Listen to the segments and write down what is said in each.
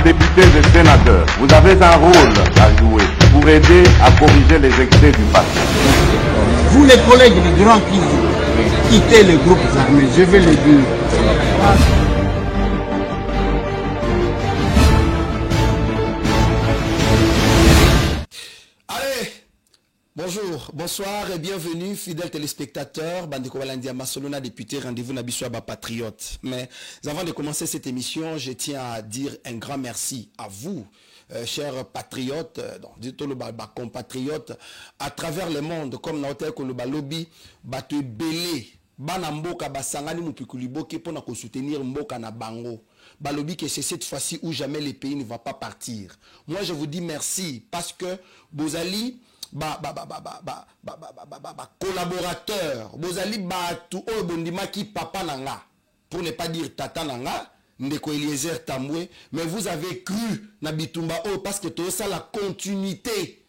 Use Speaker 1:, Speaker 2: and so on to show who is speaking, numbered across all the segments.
Speaker 1: députés et sénateurs, vous avez un rôle à jouer pour aider à corriger les excès du passé.
Speaker 2: Vous les collègues du Grand Kivu, quittez les groupes armés, je vais le dire.
Speaker 3: Bonjour, bonsoir et bienvenue, fidèles téléspectateurs. Bandeko Balandia Masolona, député, rendez-vous Nabissoua Patriote. Mais avant de commencer cette émission, je tiens à dire un grand merci à vous, chers patriotes, compatriotes, à travers le monde, comme Naotel Koloba Lobby, Batu Belé, Banamboka Basangani Mupikuliboke pour nous soutenir Mboka na Bango. Balobi que c'est cette fois-ci où jamais le pays ne va pas partir. Moi je vous dis merci parce que Bozali collaborateur, Bozali tout o bondima ki papa nanga, pour ne pas dire tata nanga, ndeko Eliezer Tambwe, mais vous avez cru na bitumba o parce que tout ça la continuité.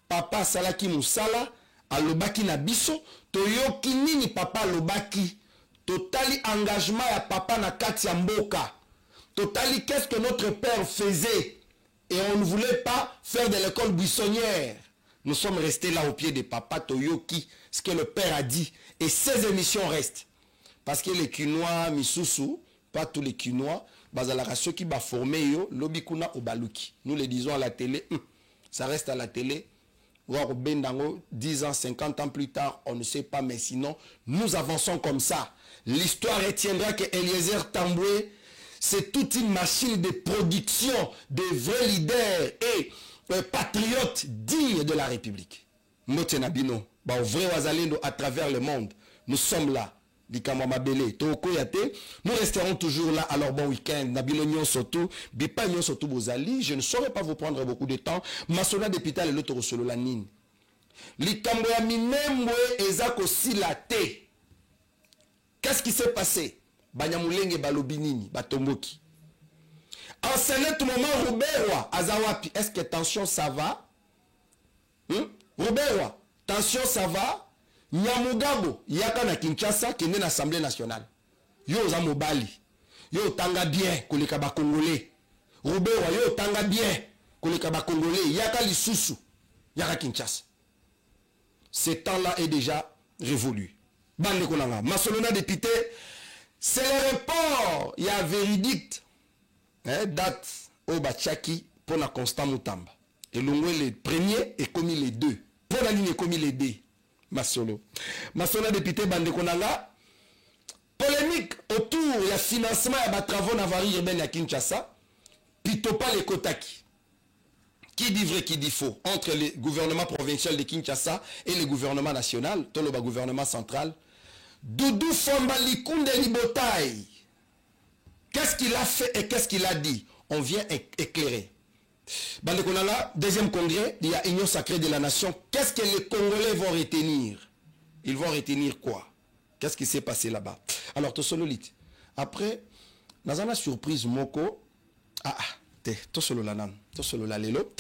Speaker 3: Papa salaki musala, alobaki na biso, toyoki nini papa alobaki, totali engagement ya papa na kati ya mboka. Totali qu'est-ce que notre père faisait et on ne voulait pas faire de l'école buissonnière. Nous sommes restés là au pied de Papa Toyoki, ce que le père a dit. Et ces émissions restent. Parce que les Kinois, Misusu, pas tous les Kinois, Bazala ceux qui va former yo, Lobikuna ou Baluki. Nous les disons à la télé, ça reste à la télé. 10 ans, 50 ans plus tard, on ne sait pas, mais sinon, nous avançons comme ça. L'histoire retiendra que Eliezer Tambwe, c'est toute une machine de production de vrais leaders et patriotes dignes de la République. Motenabino, vrai Wazalendo à travers le monde. Nous sommes là. Nous resterons toujours là. Alors bon week-end. Nabino surtout. Bipa surtout Bozali. Je ne saurais pas vous prendre beaucoup de temps. Masona d'hôpital et l'autre solo la nine. Likambo ya minemwe ezako silate. Qu'est-ce qui s'est passé? Banyamulenge balobinini batomboki. En ce moment, Ruberwa, Azawapi, est-ce que tension ça va? Ruberwa, tension ça va? Nyamugabo, Yaka na Kinshasa, qui est dans l'Assemblée nationale. Yo za mobali. Yo tanga bien, koleka ba Congolais. Ruberwa, yo tanga bien, koleka ba Congolais. Yaka lisusu, Yaka Kinshasa. Ce temps-là est déjà révolu. Bande Konanga, Masolona député, c'est le report, il y a véridique. Date au Bachaki pour la Constant Moutamba. Et l'ongwe les premiers et commis les deux. Pour la ligne commis les deux. Masolo. Masolo député Bandekonanga. Polémique autour du financement de travaux navari urbaine à Kinshasa. Pitopa les Kotaki. Qui dit vrai, qui dit faux? Entre le gouvernement provincial de Kinshasa et le gouvernement national, tout le gouvernement central. Doudou Fomba Likunde Libotaï. Qu'est-ce qu'il a fait et qu'est-ce qu'il a dit? On vient éclairer. Bandekonala, deuxième congrès, il y a Union sacrée de la nation. Qu'est-ce que les Congolais vont retenir? Ils vont retenir quoi? Qu'est-ce qui s'est passé là-bas? Alors, Tosololite. Après, dans une surprise, Moko. Tosololanam. Tosololalelo.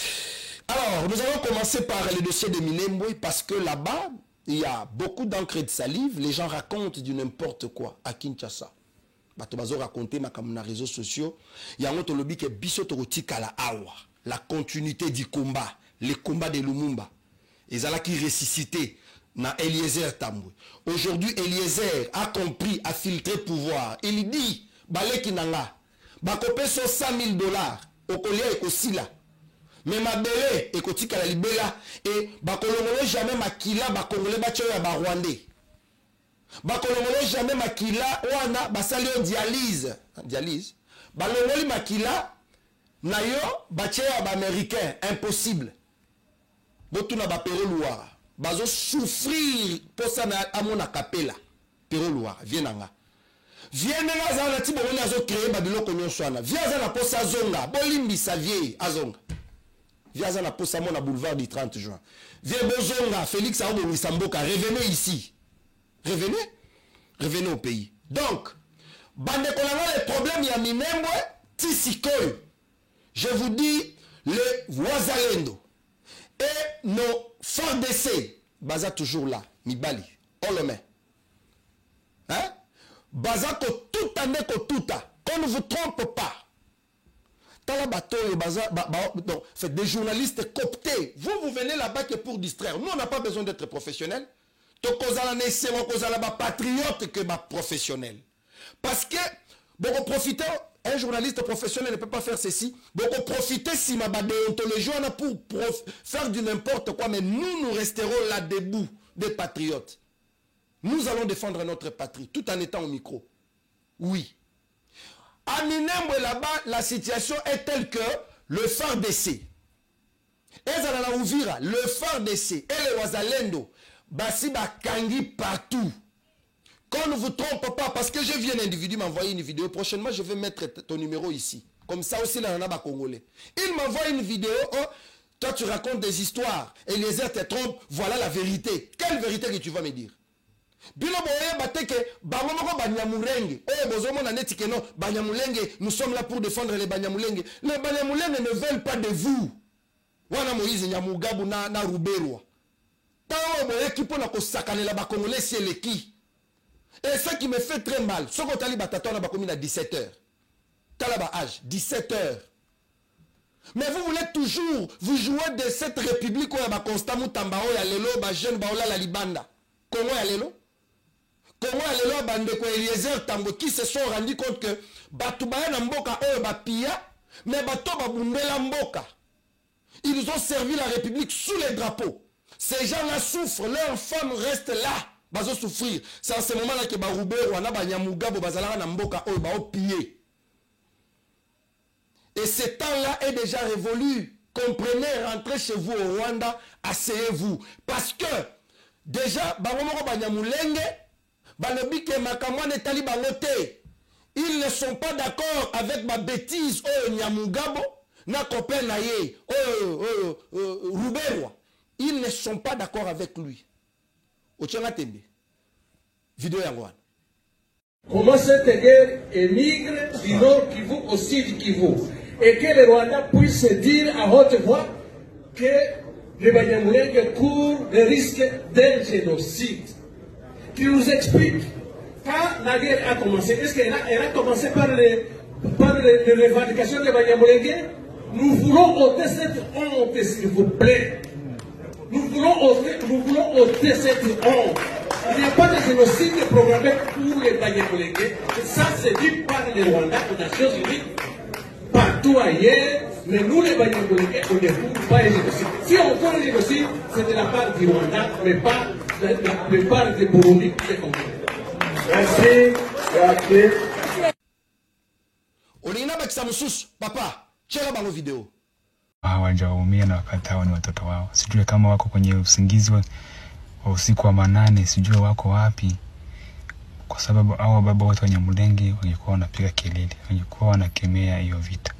Speaker 3: Alors, nous allons commencer par le dossier de Minembwe parce que là-bas, il y a beaucoup d'encre et de salive. Les gens racontent du n'importe quoi à Kinshasa. Batobazo raconté ma comme les réseaux sociaux. Il y a un autre lobby qui est bisototika la awa. La continuité du combat. Les combats de Lumumba. Et ça qui ressuscité na Eliezer Tambwe. Aujourd'hui, Eliezer a compris, a filtré pouvoir. Il dit, baleki nanga, bakope so $100 000, okolia ekosila. Mais ma belé, ekotika la libela, et bakolongole jamais makila, bakongole bacho ya barwandais. Bakolongole jamais makila, wana, basali yo dialyse. Dialyse. Balongoli makila, na yo, bache ya ba américain, impossible. Botuna ba Pero Loire. Bazo souffrir pour ça na amona kapela. Pero Loire, vienanga. Vienanga za na tibo woni azo créer babiloko nyonso ana. Viaza na posa zonga, bolimbi sa vieille azonga. Viaza na posa mona boulevard du 30 juin. Vie bozonga, Félix Aobo Wisamboka, revenez ici. Revenez. Revenez au pays. Donc, bande kolanga les problèmes ya Minembwe, tisikoy. Je vous dis, les Wazalendo et nos forts d'essai, Baza toujours là, Mibali, on le met. Hein? Baza ko tout année ko touta, qu'on ne vous trompe pas. Des journalistes cooptés. Vous venez là-bas que pour distraire. Nous, on n'a pas besoin d'être professionnels. Donc, on a patriote que professionnel. Parce que, bon, profiter, un journaliste professionnel ne peut pas faire ceci. Bon, profiter si ma déontologie, on a pour faire du n'importe quoi, mais nous resterons là debout, des patriotes. Nous allons défendre notre patrie, tout en étant au micro. Oui. À Minembwe, là-bas, la situation est telle que le phare d'essai, le phare d'essai et le Wazalendo, Basi Bakangi partout. Qu'on ne vous trompe pas, parce que je viens un individu m'envoyer une vidéo. Prochainement, je vais mettre ton numéro ici. Comme ça aussi, là, on a Congolais. Il m'envoie une vidéo. Oh, toi, tu racontes des histoires. Eliezer te trompe. Voilà la vérité. Quelle vérité que tu vas me dire? Nous sommes là pour défendre les Banyamulenge. Les Banyamulenge ne veulent pas de vous. Wana Moïse Nyamugabu na Ruberwa. Et ce qui me fait très mal, ce qu'on t'a dit, on a 17 heures. Talaba âge, 17 heures. Mais vous voulez toujours, vous jouez de cette république où il y a constamment Tambao, Yalelo, Bajen, Baola, la Libanda. Congo, Yalelo. Congo, Yalelo, Bandeko, Eliezer, Tambo, qui se sont rendus compte que Batoubaye Namboka, eux, Bapia, mais Batoba Bumbela Mboka. Ils ont servi la République sous les drapeaux. Ces gens-là souffrent, leurs femmes restent là. Ils vont souffrir. C'est à ce moment-là que Baroubé, Wana, Banyamuga, Bobazala, Namboka, eux, Bao pillé. Et ce temps-là est déjà révolu. Comprenez, rentrez chez vous au Rwanda, asseyez-vous. Parce que, déjà, Baromoro Banyamulenge, Balobike Makamwane Tali Bangote, ils ne sont pas d'accord avec ma bêtise, oh Nyamugabo, Nakope Naye, Ruberwa. Ils ne sont pas d'accord avec lui. Ochanga Tembe. Vidéo Yangwan.
Speaker 4: Comment cette guerre émigre du nord Kivu au sud Kivu et que le Rwanda puisse dire à haute voix que les Banyamulenge courent le risque d'un génocide. Qui nous explique quand la guerre a commencé. Est-ce qu'elle a commencé par les revendications des Banyamulenge? Nous voulons ôter cette honte, s'il vous plaît. Nous voulons ôter cette honte. Il n'y a pas de génocide programmé pour les Banyamulenge. Ça, c'est dit par les Rwandais aux Nations Unies, partout ailleurs. Mais nous, les Banyamulenge, on ne couvre pas les génocides. Si on fait les génocides, c'est de la part du Rwanda, mais pas de la part du Burundi ou des Congolais. Merci. Merci.
Speaker 3: Olina Baksamusus, papa, chela bango video.
Speaker 5: Hawajaumia na wakati hao ni watoto wao. Sijue kama wako kwenye usingizi wa usiku wa manane, sijue wako wapi. Kwa sababu hao baba wote wa Nyamulenge wangekuwa wanapiga kelele, wangekuwa wanakemea hiyo vita.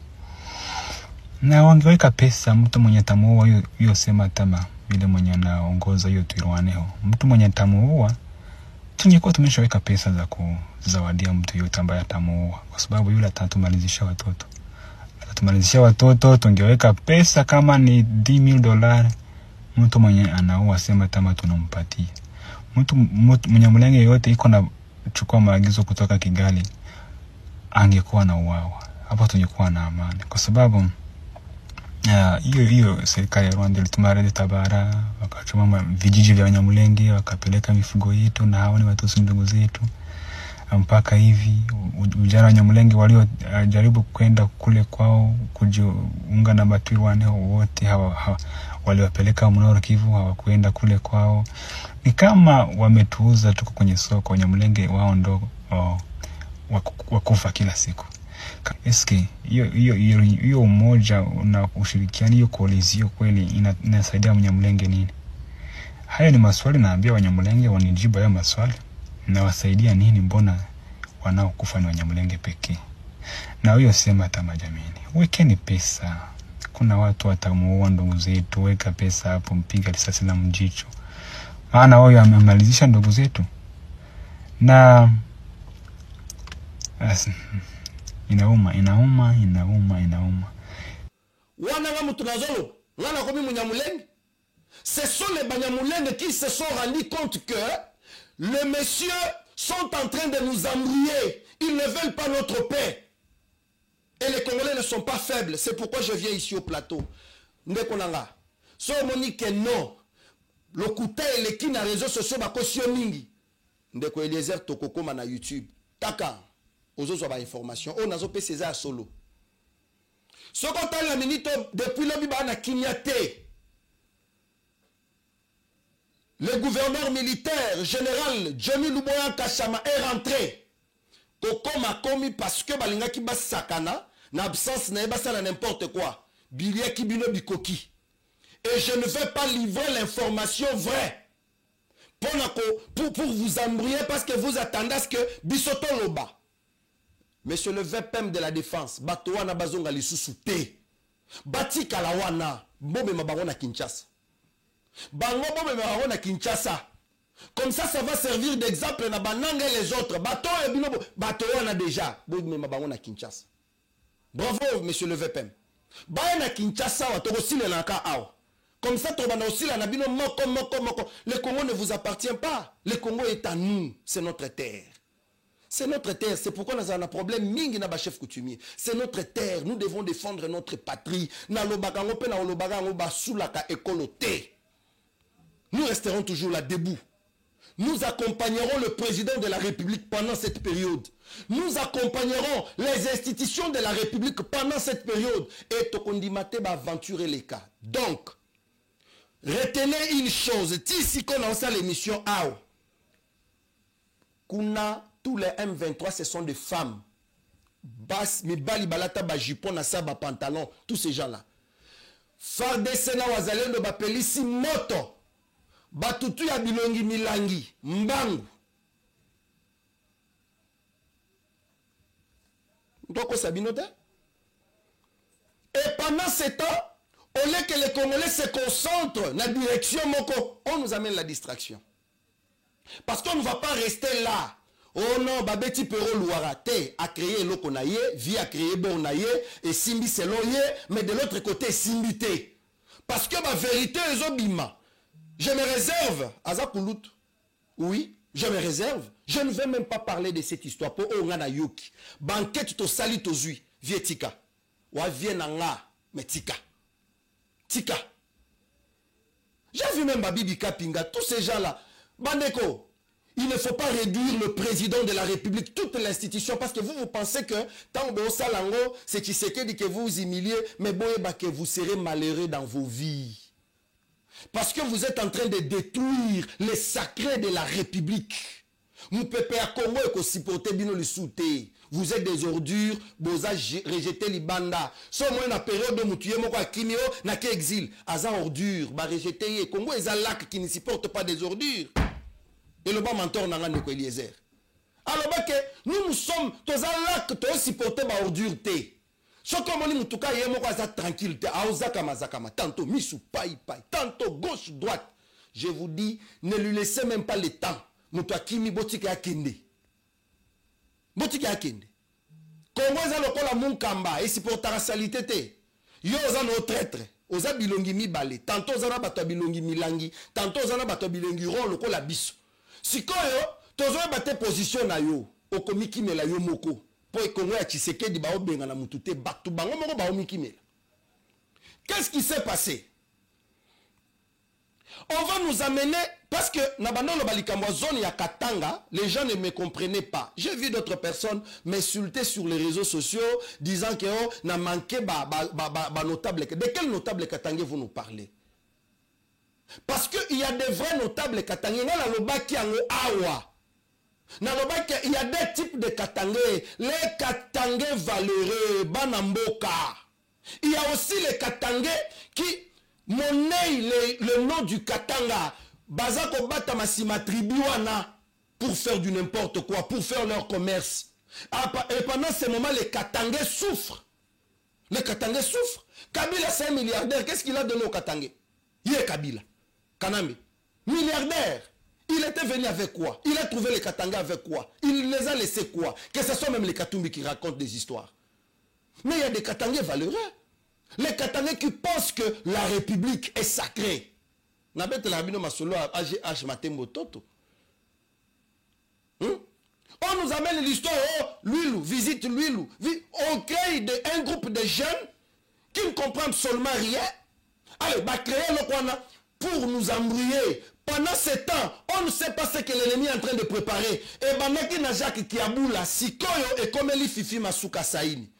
Speaker 5: Na wangeweka pesa mtu mwenye tamuua hiyo sema tama vile mwenye anaongoza hiyo Twirwaneho. Mtu mwenye tamuua tungekuwa tumeshaweka pesa za kuzawadia mtu yote ambaye atamuua, kwa sababu yule atatumalizisha watoto. Tumalizisha watoto, tungeweka pesa kama ni $10,000. Mtu mwenye anaua sema tama tunampatia. Mtu Mnyamulenge yote iko na chukua maagizo kutoka Kigali, angekuwa na uwawa. Hapo tungekuwa na amani. Kwa sababu hiyo serikali ya Rwanda ilituma Red Tabara, wakachoma vijiji vya Nyamulenge, wakapeleka mifugo yetu, na hao ni watu ndugu zetu. Mpaka hivi vijana wa Nyamulenge walio jaribu kwenda kule kwao kujiunga na Batwirwaneho wote waliwapeleka Nord Kivu, hawakwenda kule kwao. Ni kama wametuuza, tuko kwenye soko. Nyamulenge wao ndo wakufa kila siku. Eske hiyo umoja na ushirikiano, hiyo coalition kweli inasaidia Mnyamulenge nini? Hayo ni maswali naambia Wanyamulenge wanijibu hayo maswali. Na wasaidia nini? Mbona wanaokufa ni Wanyamulenge pekee? Na huyo sema tama jamini, wekeni pesa. Kuna watu watamuua ndugu zetu, weka pesa hapo, mpiga risasi la mjicho. Maana huyo amemalizisha ndugu zetu. Na inauma.
Speaker 3: Wana ngamu tunazolo, wana komi Mnyamulenge. Ce sont les Banyamulenge qui se sont rendus compte que les messieurs sont en train de nous embrouiller. Ils ne veulent pas notre paix. Et les Congolais ne sont pas faibles. C'est pourquoi je viens ici au plateau. Ndekonanga. So monique non. Le couteau et les na réseaux sociaux ba caution mingi. Ndeko Eliezer Tokoko na YouTube. Taka. Ozo so ba information. O nazo pe César solo. Ce qu'on a la minute depuis le biba na kinyate. Le gouverneur militaire général Johnny Luboya Kachama est rentré. Koko m'a commis parce que balinga ki bas sakana na absence na basa na n'importe quoi. Bilia kibino bikoki. Et je ne vais pas livrer l'information vraie. Pour vous embrouiller parce que vous attendez à ce que Bisoto Loba. Monsieur le VPM de la défense, Batoana Bazonga Lisusu T. Bati Kalawana, Bobe Mabarona Kinshasa. Bango Bobe Mabarona Kinshasa. Comme ça va servir d'exemple na bananga les autres. Bato et Binobo, Batoana déjà, Bobe Mabarona Kinshasa. Bravo, monsieur le VPM. Baena Kinshasa, Watorosi le Naka Ao. Comme ça, aussi, le Congo ne vous appartient pas. Le Congo est à nous. C'est notre terre. C'est notre terre. C'est pourquoi nous avons un problème. Chef coutumier. C'est notre terre. Nous devons défendre notre patrie. Nous resterons toujours là debout. Nous accompagnerons le président de la République pendant cette période. Nous accompagnerons les institutions de la République pendant cette période. Et Tokondimate va aventurer les cas. Donc, retenez une chose, si on a ça l'émission AO, Kuna, tous les M23, ce sont des femmes. Bas, mi bali balata ba jupon na sa ba pantalon, tous ces gens-là. Fardesena wazalendo ba pelisi moto. Batutu ya bilongi milangi, mbangu. Ndoko sabinote? Et pendant ce temps, au lieu que les Congolais se concentrent dans la direction Moko, on nous amène la distraction. Parce qu'on ne va pas rester là. Oh non, Babeti Pero Louarate a créé Lokonaye, vie a créé Bonaye, et Simbi Seloye, mais de l'autre côté, Simbité. Parce que ma vérité est Obima. Je me réserve, Azakoulout. Oui, je me réserve. Je ne vais même pas parler de cette histoire. Pour Ongana Yuki. Banquette to sali to zui, Vietika. Wa Vienanga, mais Tika. Tika. J'ai vu même Babibi Kapinga, tous ces gens-là. Bandeko, il ne faut pas réduire le président de la République, toute l'institution, parce que vous pensez que tant que Salango, c'est Tshisekedi que vous humiliez, mais Boeba que vous serez malheureux dans vos vies. Parce que vous êtes en train de détruire les sacrés de la République. Vous peuple à Congo et supporter bino le souté. Vous êtes des ordures, vous avez rejeté les bandas. Soit moi na période de mutuye moko akimio na ke exil. Aza ordure, ba rejeté Congo est un lac qui ne supporte pas des ordures. Et le bon mentor n'a rien de Eliezer. Alors que nous sommes tous un lac qui supporter ba ordure té. Ce comme on dit mutuka yé moko aza tranquille té. Aozakama zakama tantôt misu pai pai, tantôt gauche droite. Je vous dis, ne lui laissez même pas le temps. Mutu akimi botika akende. Botika akende. Congo eza lokola munkamba et supportera salité te. Yo oza no traître. Oza bilongi mibale. Tantôt oza na bato bilongi milangi. Tantôt oza na bato bilongi ron lokola biso. Sikoyo, tozo bate position na yo. Okomiki mela yo moko. Po Congo ya Tshisekedi ba obenga na mutu te. Batu bango moko ba omiki mela. Qu'est-ce qui s'est passé? On va nous amener, parce que Nabano le Balikambo zone ya Katanga, les gens ne me comprenaient pas. J'ai vu d'autres personnes m'insulter sur les réseaux sociaux, disant que oh, n'a manqué notable. De quel notable Katangé vous nous parlez? Parce qu'il y a des vrais notables Katangé. Il y a des types de Katangé. Les Katangé valeureux, Banamboka. Il y a aussi les Katangé qui monnaie le nom du Katanga. Bazako bata masima tribuana pour faire du n'importe quoi, pour faire leur commerce. Et pendant ce moment, les Katangais souffrent. Les Katangais souffrent. Kabila, c'est un milliardaire. Qu'est-ce qu'il a donné au Katangais? Il est Kabila. Kanambi. Milliardaire. Il était venu avec quoi? Il a trouvé les Katangais avec quoi? Il les a laissés quoi? Que ce soit même les Katumbi qui racontent des histoires. Mais il y a des Katangais valeureux. Les Katangais qui pensent que la République est sacrée. On nous amène l'histoire, oh, Lwilou, visite Lwilou. On crée un groupe de jeunes qui ne comprennent absolument rien. Allez, bah créer le Kwana pour nous embrouiller. Pendant ce temps, on ne sait pas ce que l'ennemi est en train de préparer. Et Banaki Najak Kiaboula, Sikoyo et Komeli Fifi Masuka Saïni.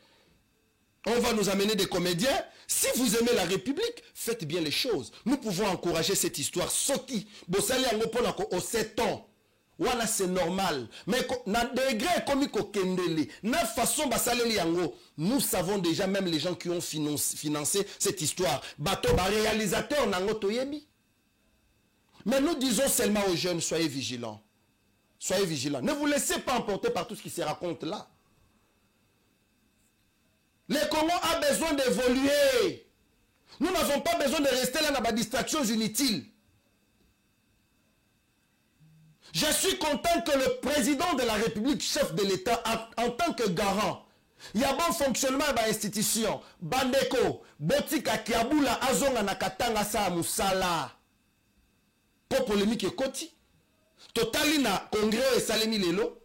Speaker 3: On va nous amener des comédiens. Si vous aimez la République, faites bien les choses. Nous pouvons encourager cette histoire. Soki, Bossali Angopona au 7 ans. Voilà, c'est normal. Mais na degré comme Kendele, na façon basaleli yango, nous savons déjà même les gens qui ont financé cette histoire. Bato ba réalisateur nango toyebi. Mais nous disons seulement aux jeunes, soyez vigilants. Soyez vigilants. Ne vous laissez pas emporter par tout ce qui se raconte là. Le Congo a besoin d'évoluer. Nous n'avons pas besoin de rester là dans des distractions inutiles. Je suis content que le président de la République, chef de l'État, en tant que garant, il y a bon fonctionnement de l'institution, Bandeko, Botika Kiaboula, Azonga Nakatanga Sa Moussala. Pour polémique et Koti. Totali na congrès et Salemi Lelo.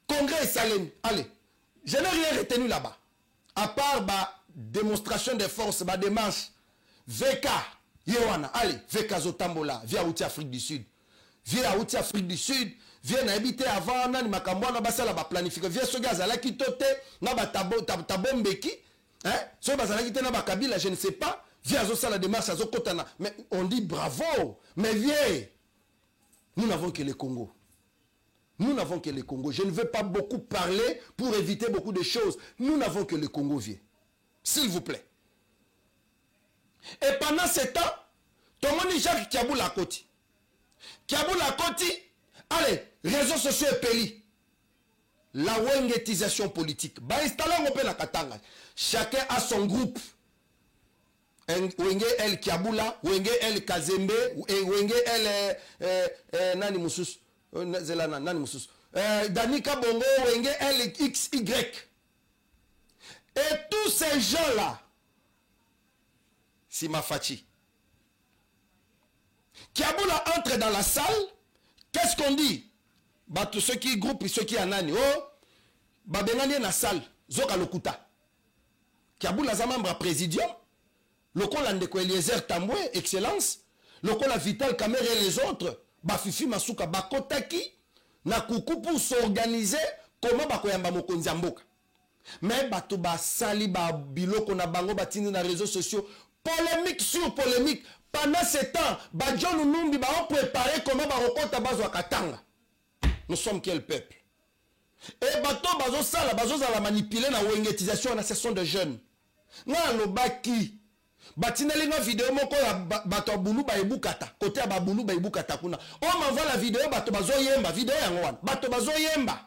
Speaker 3: Congrès et Salemi. Allez, je n'ai rien retenu là-bas. À part ma démonstration de force, ma démarche. VK, Yowana, allez, VK Zotambola, via Outi Afrique du Sud. Via Outi Afrique du Sud, via n'habiter avant, nani makambo, na basa la ba planifier. Via ce gars, la qui tote, na ba tabombeki, hein, ce gars, la qui te na ba kabila, je ne sais pas. Via Zosa la démarche à Zokotana. Mais on dit bravo, mais viens. Nous n'avons que le Congo. Nous n'avons que le Congo. Je ne veux pas beaucoup parler pour éviter beaucoup de choses. Nous n'avons que le Congo, viens. S'il vous plaît. Et pendant ce temps, tout le monde dit Jacques Kiaboula Koti. Kiaboula Koti, allez, réseaux sociaux et peli. La wengetisation politique. Bah, installons un peu la Katanga. Chacun a son groupe. Wenge El Kiaboula, Wenge El Kazembe, Wenge El Nani Moussous, Nani Moussous, Danika Bongo, Wenge El XY. Et tous ces gens-là, c'est ma fachi. Kiaboula entre dans la salle, qu'est-ce qu'on dit? Bah, tous ceux qui groupent, ceux qui en ont, oh, bah, benani dans la salle, Zoka Lokuta. Kiaboula a membre à présidium. Le col Andeko Eliezer Tamboué, excellence. Le col Vital Kamer et les autres. Bafifi Masuka Bakotaki. Na kuku pour s'organiser. Comment Bakoyamba Mokonzi Amboka. Mais Bato Basali Biloko na Bango Batini na réseaux sociaux. Polémique sur polémique. Pendant ce temps, Badjon Numbi ont préparé comment Barokota Bazo Katanga. Nous sommes quel peuple? Et Bato Bazo Sala, Bazo Zala manipuler na wengetisation na session de jeunes. Na Lobaki. Batineli nga vidéo moko ya bato bulu ba ebukata côté ya babulu ba ebukata kuna on m'envoie la vidéo bato bazo yemba vidéo yango wana bato bazo yemba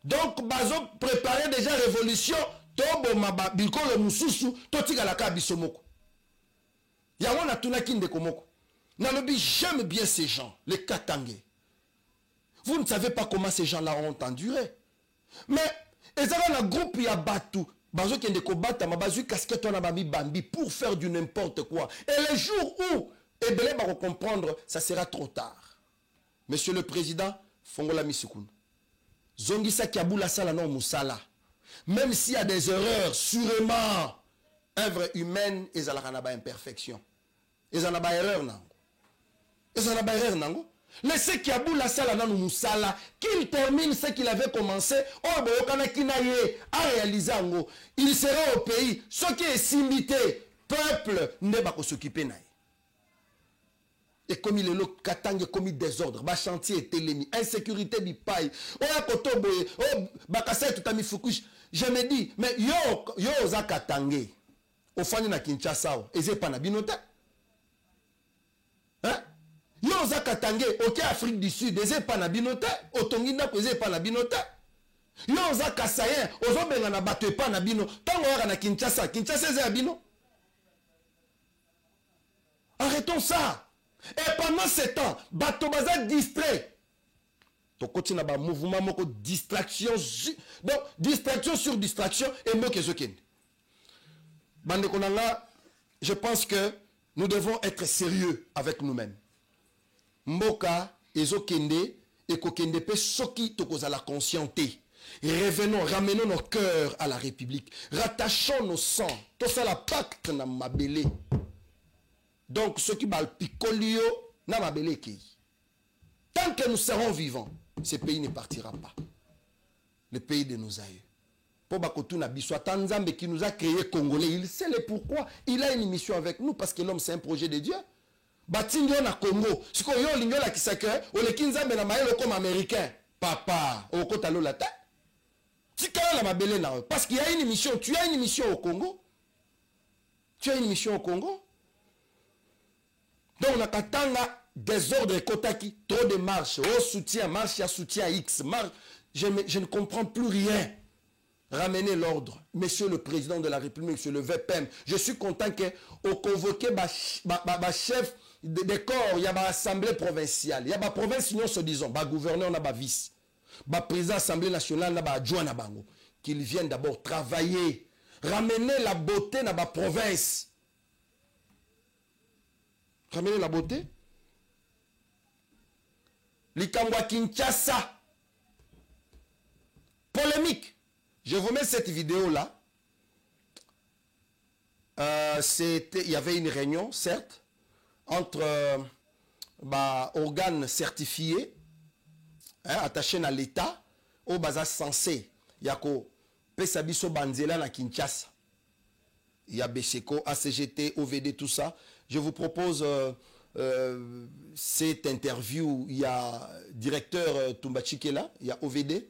Speaker 3: Donc, bazo préparer déjà révolution. Tobo maba bikolo mususu totika la kabisomoko. Yawana tunakinde komoko. Nalobi, j'aime bien ces gens, les Katangais. Vous ne savez pas comment ces gens-là ont enduré. Mais, ils avaient un groupe ya batu. Bazo kende ko bata mabazu casquette on a bami bambi pour faire du n'importe quoi. Et le jour où Ebele va comprendre, ça sera trop tard. Monsieur le Président, Fongola Misukun. Zongisa Kiaboula Sala non Moussala. Même s'il y a des erreurs, sûrement, œuvre humaine, ils ont la imperfection. Ils ont la erreur, non? Ils ont la erreur, non? Laissez Kiaboula Sala non Moussala, qu'il termine ce qu'il avait commencé, oh, Boyokana Kinaye, a réalisé en gros. Il sera au pays, ce qui est simité, peuple, ne va pas s'occuper naïe. Et comme il est là, Katang est commis désordre, bas chantier est télémi, insécurité du paille. Oh, Koto Boye, oh, Bakasa tout a mis Fukush. Je me dis, mais yo za Katangé, au fani na Kinshasa, et c'est pas na binote. Hein? Yo za Katangé, ok Afrique du Sud, et c'est pas na binote. Au Tonginda, et c'est pas na binote. Yo za Kasayen, au Zobenga na bateau, pas na bino. Tango na Kinshasa, Kinshasa c'est bino. Arrêtons ça. Et pendant ce temps, bateau baza distrait. Tu continues à mouvement, distraction. Donc, distraction sur distraction et moi que je ken. Bande konanga, je pense que nous devons être sérieux avec nous-mêmes. Mboka, ezo kende, et kokende pe soki tokoza la conscienté. Revenons, ramenons nos cœurs à la République. Rattachons nos sangs. Tout ça la pacte na mabele. Donc, ceux qui bal picolio, na mabele ki. Tant que nous serons vivants, ce pays ne partira pas. Le pays de nos aïeux. Pour Bakotuna Biswa Tanzambe qui nous a créé Congolais, il sait le pourquoi. Il a une mission avec nous parce que l'homme c'est un projet de Dieu. Batindio na Congo. Si ko yo lingo la kisake, o le kinzambe na maelo comme américain. Papa, o kotalo la ta. Tika la mabele na. Parce qu'il y a une mission. Tu as une mission au Congo. Tu as une mission au Congo. Donc on a katanga désordre Kotaki, trop de marches, au soutien, marche à soutien X, marche. Je ne comprends plus rien. Ramenez l'ordre. Monsieur le Président de la République, Monsieur le VPM, je suis content qu'on convoqué le chef des corps, il y a l'Assemblée provinciale, il y a la province, nous se disons, le gouverneur, le vice, le président de l'Assemblée nationale, le adjoint, qu'ils viennent d'abord travailler, ramener la beauté dans la province. Ramener la beauté. Likangwa Kinshasa. Polémique. Je vous mets cette vidéo-là. Il y avait une réunion, certes, entre organes certifiés, attachés à l'État, au basa censé. Il y a Pesabiso Banzela na Kinshasa. Il y a Besheko, ACGT, OVD, tout ça. Je vous propose cette interview. Il y a directeur Tumbachi qui est là, il y a OVD.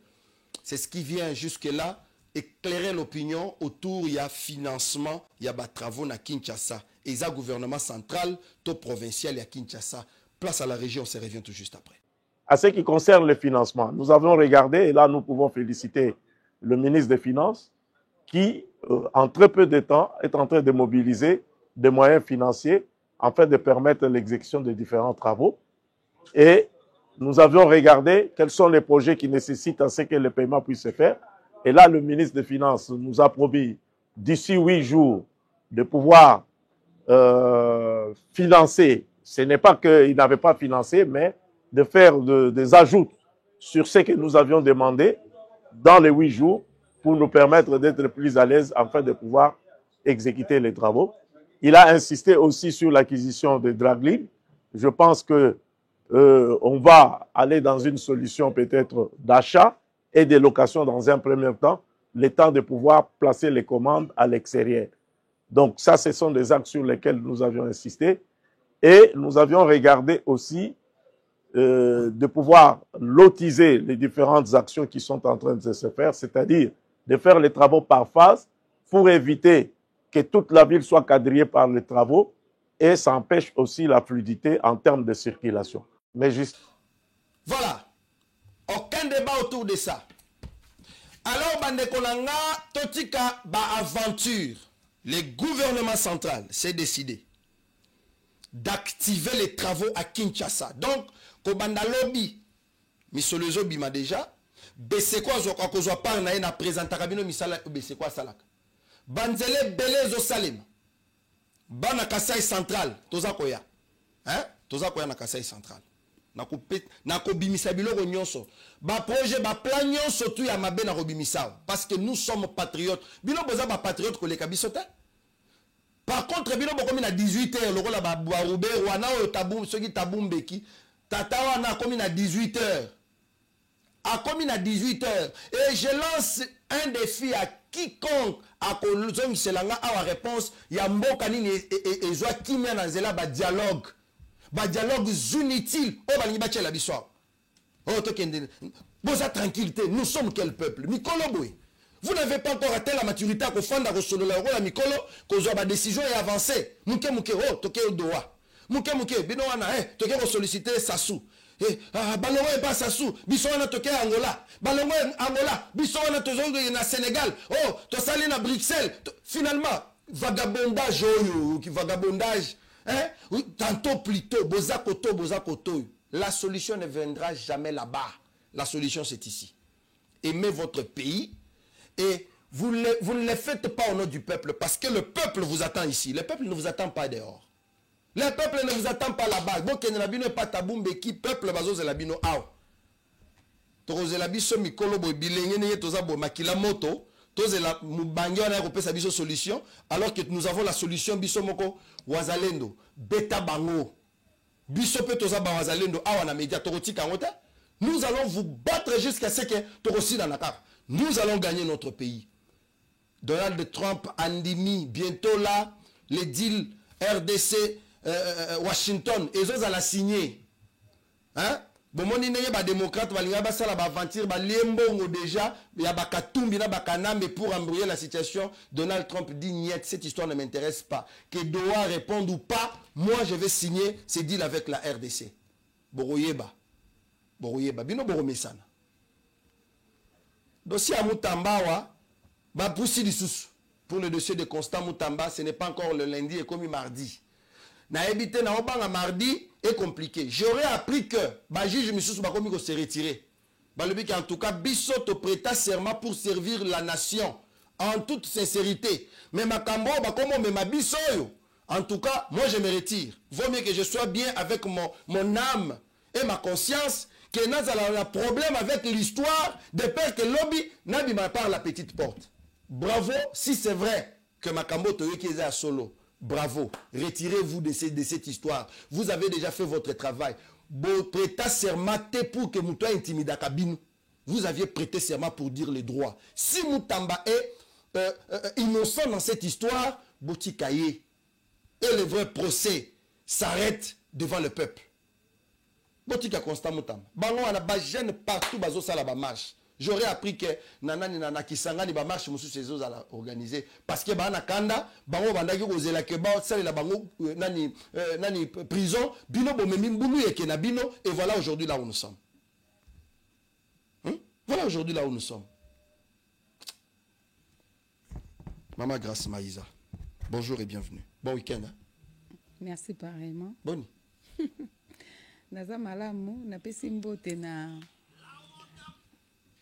Speaker 3: C'est ce qui vient jusque-là éclairer l'opinion autour, il y a financement, il y a des travaux à Kinshasa. Et il y a gouvernement central, tout provincial à Kinshasa. Place à la région, on se revient tout juste après.
Speaker 6: À ce qui concerne le financement, nous avons regardé, et là nous pouvons féliciter le ministre des Finances, qui, en très peu de temps, est en train de mobiliser des moyens financiers afin de permettre l'exécution des différents travaux. Et nous avions regardé quels sont les projets qui nécessitent à ce que le paiement puisse se faire. Et là, le ministre des Finances nous a promis, d'ici 8 jours, de pouvoir financer. Ce n'est pas qu'il n'avait pas financé, mais de faire des ajouts sur ce que nous avions demandé dans les 8 jours pour nous permettre d'être plus à l'aise afin de pouvoir exécuter les travaux. Il a insisté aussi sur l'acquisition de draglines. Je pense que on va aller dans une solution peut-être d'achat et de location dans un premier temps, le temps de pouvoir placer les commandes à l'extérieur. Donc ça, ce sont des actes sur lesquels nous avions insisté. Et nous avions regardé aussi de pouvoir lotiser les différentes actions qui sont en train de se faire, c'est-à-dire de faire les travaux par phase pour éviter que toute la ville soit quadrillée par les travaux et ça empêche aussi la fluidité en termes de circulation. Mais juste...
Speaker 3: Voilà. Aucun débat autour de ça. Alors, Bandekolanga, Totika, aventure. Le gouvernement central s'est décidé d'activer les travaux à Kinshasa. Donc, Kobanda Lobby, Misolozo Bima déjà, Besekwa Zokakozwa par na présenta Kabino Misala Besekwa Salaka. Banzele Belezo Salim. Bana Kasai Central, Toza Koya. Hein? Toza Koya na Kasai Central. Nako bimisa biloko nyonso. Ba projet, ba plan nyonso tout ya mabe na robimisa. Parce que nous sommes patriotes. Bino boza ba patriote ko leka biso te. Par contre, bino bokomi na 18h, loko la ba roube wana o tabum soki tabumbeki. Tata wana komi na 18h. A komi na 18h. Et je lance un défi à quiconque a koluzong selanga awa réponse ya mboka nini ezwa kimia na nzela ba dialogue. Ba dialogue inutile. Oh balingi ba tchela biso. Oh tokende. Boza tranquillité, nous sommes quel peuple? Mikolo boy. Vous n'avez pas encore atteint la maturité à confondre la Mikolo, qu'on a décision et avancer. Mouké mouké, oh, toké au doigt. Mouké mouké, bino wana, toké au solliciter Sassou. Balongo et pas Sassou, biso wana toké Angola. Balongo Angola, biso wana tozongo na Sénégal. Oh, to sali na Bruxelles. Finalement, vagabondage, vagabondage. Tantôt plutôt, bozakoto. La solution ne viendra jamais là-bas. La solution c'est ici. Aimez votre pays. Et vous ne le faites pas au nom du peuple, parce que le peuple vous attend ici. Le peuple ne vous attend pas dehors. Le peuple ne vous attend pas là-bas. Donc, il n'y a pas taboumbe qui peuple bazo zelabino ao. Toro zelabiso mikolo bo bilenge ne toza bo makila moto, tozela mubangi wana ko pesa biso solution, alors que nous avons la solution biso moko wazalendo, beta bango. Biso pe toza ba wazalendo awa na media torotika ngota. Nous allons vous battre jusqu'à ce que torosi dans la carte. Nous allons gagner notre pays. Donald Trump, Andimi, bientôt là, les deals RDC, Washington, et eux allons signer. Hein? Bon, mon n'est pas démocrate, il y a une aventure, il y a déjà, il y a Bakatumbi, mais pour embrouiller la situation, Donald Trump dit niet, cette histoire ne m'intéresse pas. Que doit répondre ou pas, moi je vais signer ces deals avec la RDC. Boroyeba. Bino Boromesana. Dossier à Moutamba, pour le dossier de Constant Moutamba, ce n'est pas encore le lundi et comme mardi. Na évité na obanga mardi est compliqué. J'aurais appris que juge Missous Bakomiko s'est retiré. En tout cas, Bissot prêta serment pour servir la nation en toute sincérité. Mais ma cambo bakomo me ma bisoyo. En tout cas, moi je me retire. Vaut mieux que je sois bien avec mon âme et ma conscience. Que nous avons un problème avec l'histoire de peur que lobby n'a pas par la petite porte. Bravo, si c'est vrai que Makambo Toyoki est à solo. Bravo, retirez-vous de cette histoire. Vous avez déjà fait votre travail. Prêtez serment pour que Moutoua intimida Kabine. Vous aviez prêté serment pour dire les droits. Si Moutamba est innocent dans cette histoire, Botikaye et le vrai procès s'arrête devant le peuple. Botika Constant Moutamba. Bango wana ba jeune partout bazo sala ba marche. J'aurais appris que nanani nana kisangani ba marche musu sezo za organiser parce que bana kanda bango bandaki kozela ke ba sala la bango nani prison bino bomemi mbulu yeke na bino et voilà aujourd'hui là où nous sommes. Voilà aujourd'hui là où nous sommes. Maman Grace Maïsa. Bonjour et bienvenue. Bon week-end. Hein?
Speaker 7: Merci pareillement.
Speaker 3: Bonne.
Speaker 7: Naza malamu na pesi mbote na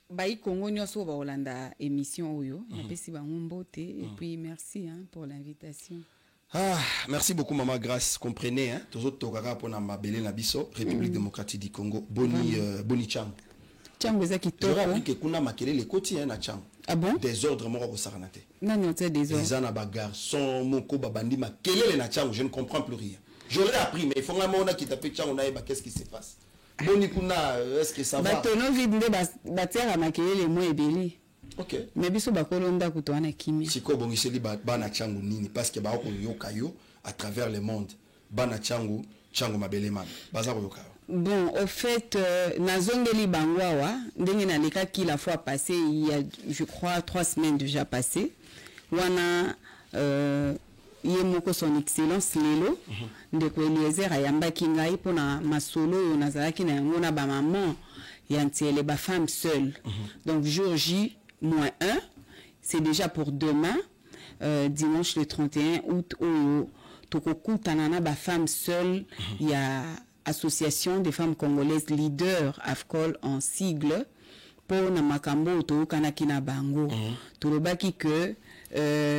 Speaker 7: Baï Congo nyonso ba Holanda émission oyo na pesi bango mbote et puis merci hein, pour l'invitation.
Speaker 3: Merci beaucoup Maman Grace, comprenez hein, tous autres tokaka pona mabele na biso République démocratique du Congo. Boni chang.
Speaker 7: Chang weza kitoko.
Speaker 3: J'aurais appris que kuna makele les koti hein na chang.
Speaker 7: Ah bon?
Speaker 3: Désordre moko ko saranate.
Speaker 7: Non, c'est désordre.
Speaker 3: Les ana ba garçon moko babandi makele na chang, je ne comprends plus rien. J'aurais appris, mais il faut vraiment qu'il tape tchang, on a qu'est-ce qui se passe. Boni kuna, est-ce que ça va?
Speaker 7: Batono vide batia à maquiller les mots et belli.
Speaker 3: OK.
Speaker 7: Mais biso bakolonda kutoana kimia.
Speaker 3: Siko bongiseli bana changu nini parce que ba ko yoka yo à travers le monde. Bana changu mabelemana. Baza ko yoka.
Speaker 7: Bon, au fait, Nazongeli Bangwawa, Dengenaleka qui la fois passée, il y a, je crois, 3 semaines déjà passées, Wana, Yemoko son excellence Lelo, de Eliezer Ayamba Kingai, pour ma solo, Nazaraki, Nangona, ba maman, Yantiele, ba femme seule. Donc, jour J, -1, c'est déjà pour demain, dimanche le 31 août, où Tokoku Tanana, ba femme seule, il y a Association des femmes congolaises leaders AFCOL en sigle pour Namakambo to Kanakina Bango. Turobaki que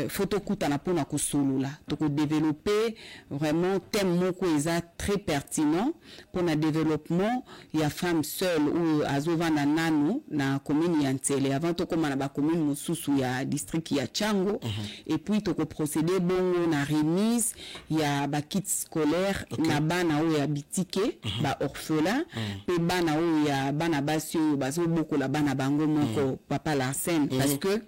Speaker 7: photokutana pour nakusulula. Toko développer vraiment thème moko eza très pertinent pour le développement il y a femmes seules ou azovana nano na commune ya Ntele avant to koma na ba commune mosusu ya district ya Chango et puis toko procéder bongo na remise il y a ba kits scolaires na bana o ya bitike ba orphelin pe bana o ya bana basio bazo boko la bana bango moko papa la scène parce que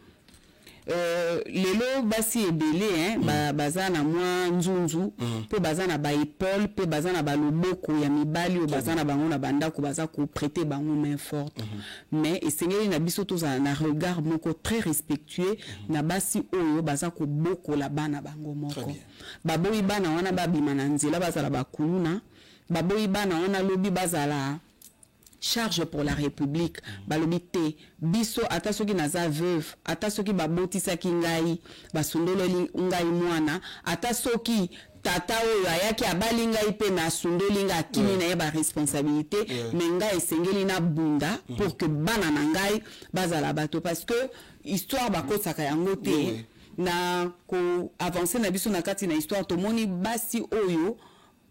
Speaker 7: lelo basi ebele bazana mwa nzunzu pe bazana ba épaule pe bazana ba loboko ya mibali o bazana bango na bandako baza ko prêter bango main forte mais esengeli na biso toza na regard moko très respectueux na basi oyo baza ko boko la bana bango moko baboyi bana wana babima na nzela bazala bakuluna baboyi bana wana lobi bazala charge pour la République balobité biso ata soki naza veuve ata soki babotisa ki ngai basundoleli ngai mwana ata soki tata oyo ayaki abali ngai pe na sundoli ngai akimi na ye ba responsabilité mais ngai esengeli na bunda pour que bana na ngai bazala bato parce que histoire bakosaka yango te na ko avancer na biso na kati na histoire tomoni basi oyo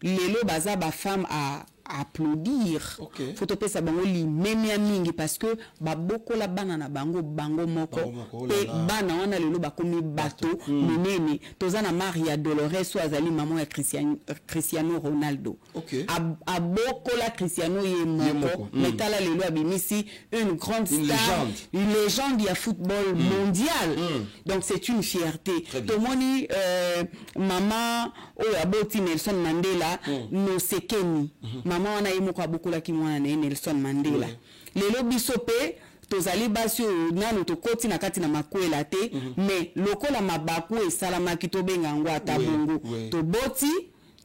Speaker 7: lelo baza ba femme à applaudir. Faut topé ça bango li memia mingi parce que ba boko la bana na bango moko pe bana wana lelo ba komi bato menene tozana Maria Dolores ou azali maman ya Cristiano Ronaldo. A boko la Cristiano ye moko metala lelo abimisi une grande star, une légende ya football mondial. Donc c'est une fierté. Tomoni maman o aboti Nelson Mandela no sekeni. Maman wana yemoko abukola ki mwana na Nelson Mandela. Lelo bisope tozali basi nanu tokoti na kati na makwela te mais lokola mabaku esalamaki tobenga ngo atabongo toboti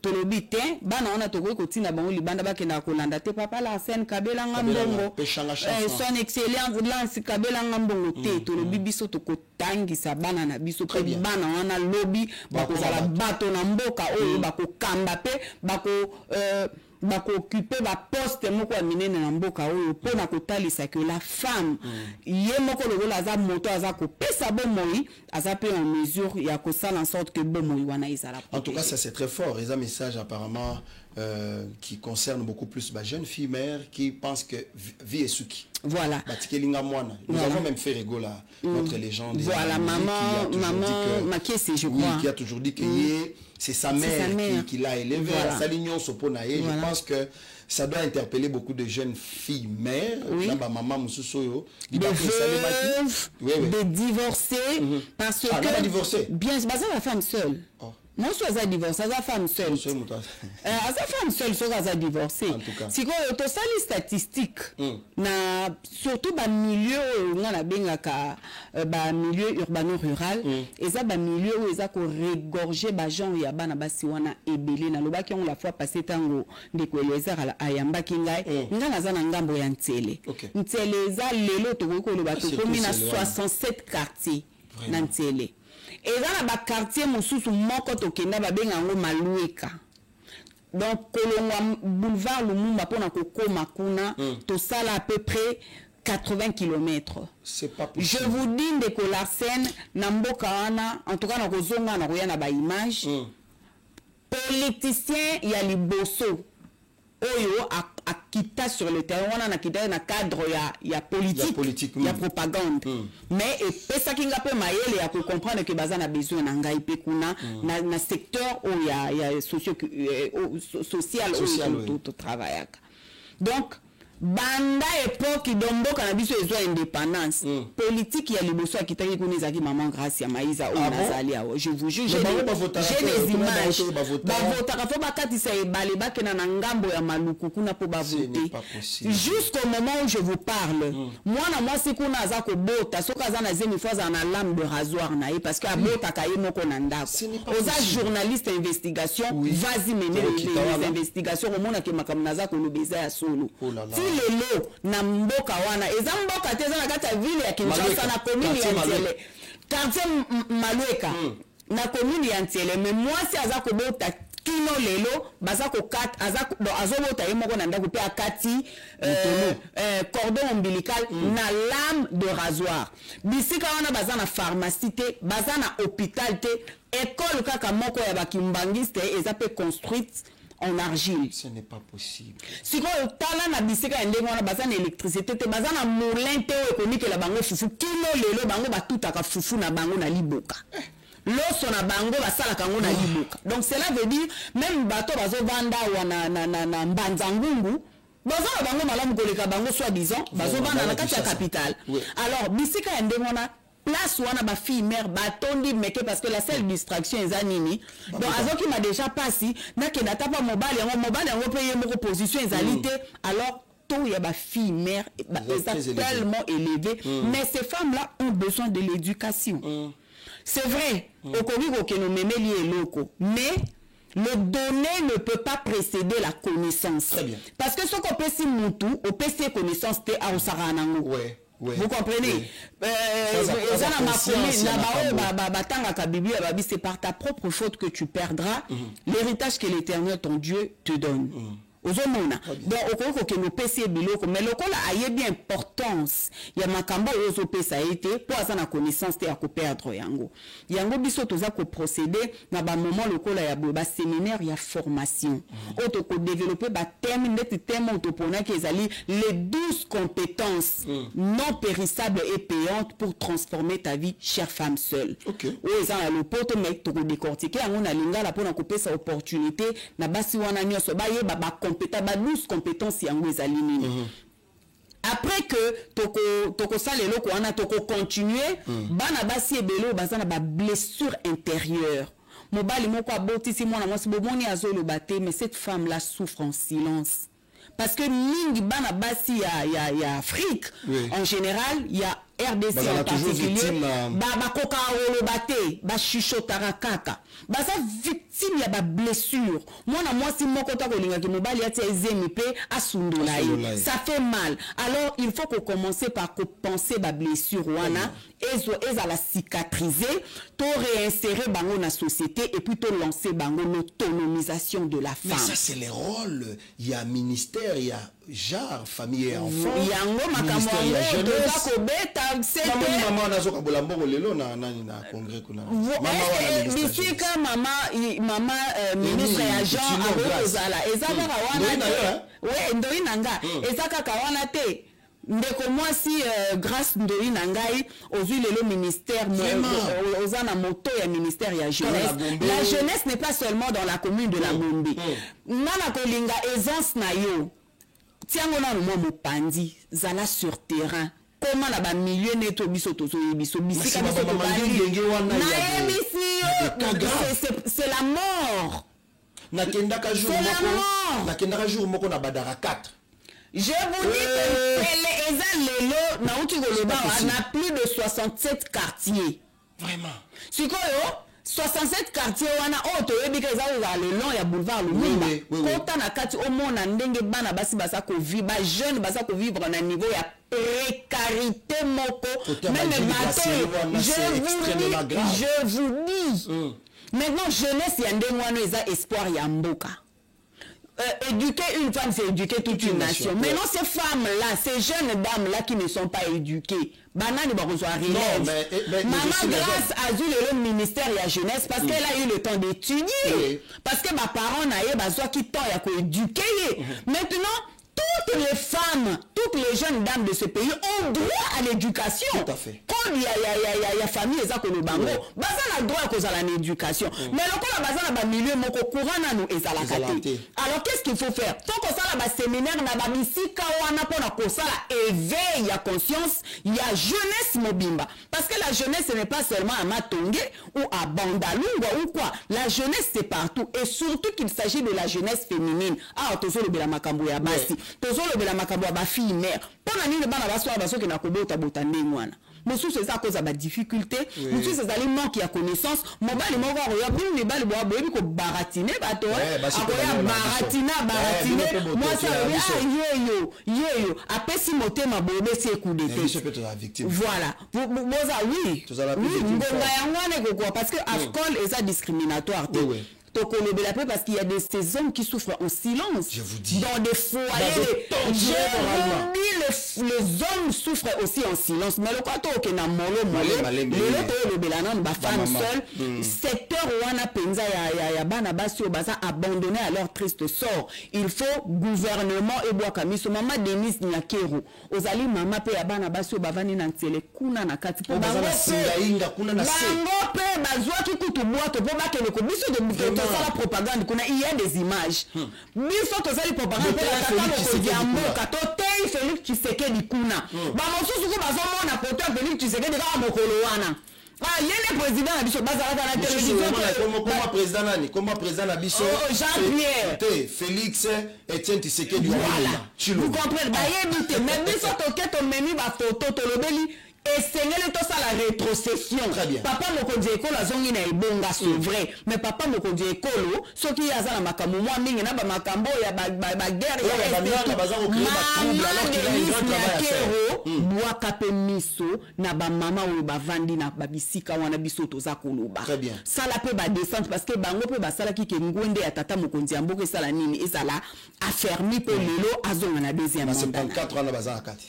Speaker 7: tolobi te bana wana tokoki kotina bango libanda bakenda kolanda te papa la scène kabela ngambongo son excellence Lance kabela ngambongo te tolobi biso tokotangisa bana na biso pe bana wana lobi bakozala bato na mboka oyo bakokamba pe bako occuper ba poste moko aminene na mboka oyo pona kotalisa que la femme ye moko lokola za moto aza ko pesa bomoi aza pe en mesure ya ko sala en sorte que bomoi wana izala.
Speaker 3: En tout cas ça c'est très fort et un message apparemment qui concerne beaucoup plus les jeunes filles mères qui pensent que vie est suki.
Speaker 7: Voilà.
Speaker 3: Nous avons même fait rigoler notre légende.
Speaker 7: Voilà, maman Makese, je crois.
Speaker 3: Qui a toujours dit que c'est sa mère qui l'a élevé. Voilà. Je pense que ça doit interpeller beaucoup de jeunes filles mères. Maman des
Speaker 7: veuves, des divorcées. Parce que bien, c'est la femme seule. Non, soit à divorcer, à femme seule. À sa femme seule, soit à divorcer. Si on a les statistiques, surtout dans le milieu où on a bien milieu urbano-rural, et ça, dans le milieu où ils ont regorgé les gens, il y a des gens qui ébélé. Dans le bas qui ont la fois passé tango de Kweleza à Yamba Kingai, il y a des gens qui ont Ntele. Ntele, ça, les lots, il y a 67 quartiers dans Ntele. Et dans le quartier, mosusu moko tokenda babenga ngo Malueka. Donc kolongwa boulevard Lumumba pona kokoma kuna to sala à peu près 80 km.
Speaker 3: C'est pas possible.
Speaker 7: Je vous dis de que la scène namboka wana en tout cas na kozonga na koya na ba image. Politicien ya liboso oyo akita sur le terrain on a quitté na cadre ya politique ya propagande mais et pesa kinga pe mayele ya comprendre que bazana besoin na ngai pe kuna na secteur où il y a social tout travail donc banda époque domboka na biso ezwa indépendance politique ya liboso akitaki kuna ezaki maman Gracia Maïza o nazali awo je vous jure j'ai des images bavotaka fo bakatisa ebale bakena na ngambo ya maluku kuna po bavoter jusqu'au moment où je vous parle mwana mwasi kuna aza kobota soka aza na zemi fois na lame de rasoir na ye parce que abotaka ye moko na ndako oza journaliste investigation vas-y mener les investigations omona ke makambo naza kolobeza ya solo lelo na mboka wana eza mboka te eza na kati ya ville ya Kinshasa na commune ya Ntiele quartier Malweka na commune ya Ntiele mais mwasi aza kobota kino lelo baza ko kat azobota ye moko na ndako pe akati cordon ombilical na lame de rasoir bisika wana baza na pharmacie te baza na hôpital te école kaka moko ya bakimbangiste eza pe construite en argile.
Speaker 3: Ce n'est pas possible.
Speaker 7: Si on tala na bisika ende ngona baza na électricité te baza na moulin te économique la bango fufu kilo lelo bango batutaka fufu na bango na liboka. Loso na bango basala kango na liboka. Donc cela veut dire même bato bazo vanda wana na mbanzangungu bazo bango malamu koleka bango soit disant bazo vanda na kati ya capitale. Alors bisika ende ngona place wana ba fille mère batondi meke parce que la seule distraction eza nini donc azoki ma déjà passé na ke data pa mobile yango payer moko position ezalité alors tout ya ba fille mère est tellement élevé mais ces femmes là ont besoin de l'éducation c'est vrai au Congo que nous memeli eloko mais le donner ne peut pas précéder la connaissance.
Speaker 3: Très bien.
Speaker 7: Parce que ce qu'on peut si mutu au PC connaissance te a osaranango.
Speaker 3: Ouais.
Speaker 7: Vous comprenez? C'est par ta propre faute que tu perdras l'héritage que l'Éternel ton Dieu te donne. Ozomona donc okoko ke no PC biloko mais lokola ayebi importance ya makambo ozo pesa été pour azana connaissance te ya ko perdre yango biso toza ko procéder na ba moment lokola ya ba séminaire ya formation auto ko développer ba thème net thème auto pona ke ezali les 12 compétences non périssables et payantes pour transformer ta vie chère femme seule. OK. O ezana le poto mais to ko décortiquer yango na lingala pona ko pesa opportunité na basi wana nyoso ba yeba ba 12 compétences yango ezali nini. Après que toko salelo ko ana toko continuer bana basi ebelo bazana ba blessure intérieure. Mobali moko abotisi mwana mwasi bomoni azolo bate mais cette femme là souffre en silence. Parce que mingi bana basi ya Afrique en général il y a RDC en particulier ba koka olo bate ba chuchotara kaka ba sa victime ya ba blessure mwana mwasi moko ta kolinga ki mobali ati ezemi pe asundola ye ça fait mal alors il faut qu'on commencer par penser ba blessure wana eza la cicatriser to réinsérer bango na société et puis to lancer bango l'autonomisation de la femme.
Speaker 3: Mais ça c'est les rôles, il y a ministère, il y a genre famille et enfant,
Speaker 7: yango makambo jeunesse kobeta
Speaker 3: maman nazoka bolambongo lelo na congrès kuna mama
Speaker 7: bisika mama ministre ya Jean Abozala ezaka wana ouais ndoi nanga ezaka kawana te ndeko mwasi grâce ndoi nangai ozui lelo ministère ozana moto ya ministère ya jeunesse. La jeunesse n'est pas seulement dans la commune de la Gombe nana kolinga aisance na yo tiango na mo mopandi zala sur terrain comment la ba milieu neto biso tozo biso bisika biso to c'est la mort.
Speaker 3: Nakendaka jour moko na badara 4.
Speaker 7: Je vous dis que les lelo na uti koloba na plus de 67 quartiers.
Speaker 3: Vraiment.
Speaker 7: Sikoyo 67 quartiers wana auto yebika ezala le long ya boulevard Lumumba. Kota na kati omona ndenge bana basi basa ko vivre ba jeune basa ko vivre na niveau ya précarité moko. Même bateau je vous dis. Maintenant jeunesse ya ndenge wana eza espoir ya mboka. Éduquer une femme, c'est éduquer toute une nation. Maintenant, ces femmes-là, ces jeunes dames-là qui ne sont pas éduquées, banane barozoa relève. Maman Grâce a dû le ministère de la jeunesse parce qu'elle a eu le temps d'étudier. Parce que ma parents n'a eu besoin qui temps à éduquer. Maintenant, toutes les femmes toutes les jeunes dames de ce pays ont droit à l'éducation.
Speaker 3: Tout à fait.
Speaker 7: Quand il y a famille eza ko bango baza na droit ko za l'éducation. Mais lokola baza na ba milieu moko courant na nous ezala kate. Alors qu'est-ce qu'il faut faire? Tant que ça ba séminaire na ba misika wana pona ko ça éveil ya conscience, il y a jeunesse mobimba. Parce que la jeunesse ce n'est pas seulement à Matonge ou à Bandalungwa ou quoi. La jeunesse c'est partout et surtout qu'il s'agit de la jeunesse féminine. Ah tozo le bela makambo ya basi. Tozo le bela makambo ya ba fille mère. Pona nini bana baswa baso ke na kobota botande ngwana. Monsieur c'est ça cause à ba difficulté. Monsieur c'est ali manque ya connaissance. Mobali moko ya bini ni bali boa boyebi ko baratiner bato. Akoya baratiner. Moi ça yo. Après si motema bobe c'est coup d'été.
Speaker 3: Je peux être la victime.
Speaker 7: Voilà. Moza oui. Oui, ngonga ya ngwane ko parce que AFCOL est ça discriminatoire.
Speaker 3: Oui.
Speaker 7: Parce qu'il y a ces hommes qui souffrent en silence.
Speaker 3: Je vous dis.
Speaker 7: Dans des foyers. Les hommes souffrent aussi en silence. Mais le quoi que na molo le femme seule. Secteur wana penza ya bana basi baza abandonné à leur triste sort. Il faut gouvernement et bois kamiso mama Denise Nyakero. Ozali mama pe ya bana basi bavani na ntele kuna na kati po
Speaker 3: bazana singa inga kuna na se.
Speaker 7: Bango pe bazwa ki kutu boato po ba kele ko biso de la propagande kuna il y a des images. Biso to sali propagande pe la kata ko diambo kato tei Félix Tshisekedi kuna. Ba mosusu ko bazo mona poto Félix Tshisekedi ka mokolo wana. Ah, yele président na biso bazala na télévision
Speaker 3: comment président nani? Comment président na biso?
Speaker 7: Jean-Pierre
Speaker 3: Félix Etienne Tshisekedi.
Speaker 7: Vous comprenez? Ba yebite mais biso to keto memi ba photo to lobeli. Et Seigneur tout ça la rétrocession.
Speaker 3: Très bien.
Speaker 7: Papa mokonzi ekolo azongi na ebonga c'est vrai. Mais papa mokonzi ekolo soki azala makambo mwa mingi na ba makambo ya ba guerre ya
Speaker 3: ba bazango créer ba trouble alors qu'il a une grande travail à faire.
Speaker 7: Bwa kape miso na ba mama oyo bavandi na ba bisika wana biso toza koloba.
Speaker 3: Très bien.
Speaker 7: Ça la pe ba descente parce que bango pe basala ki ke ngwende ya tata mokonzi amboke sala nini ezala affermi pe lelo azonga na deuxième mandat.
Speaker 3: C'est 54 ans na bazana kati.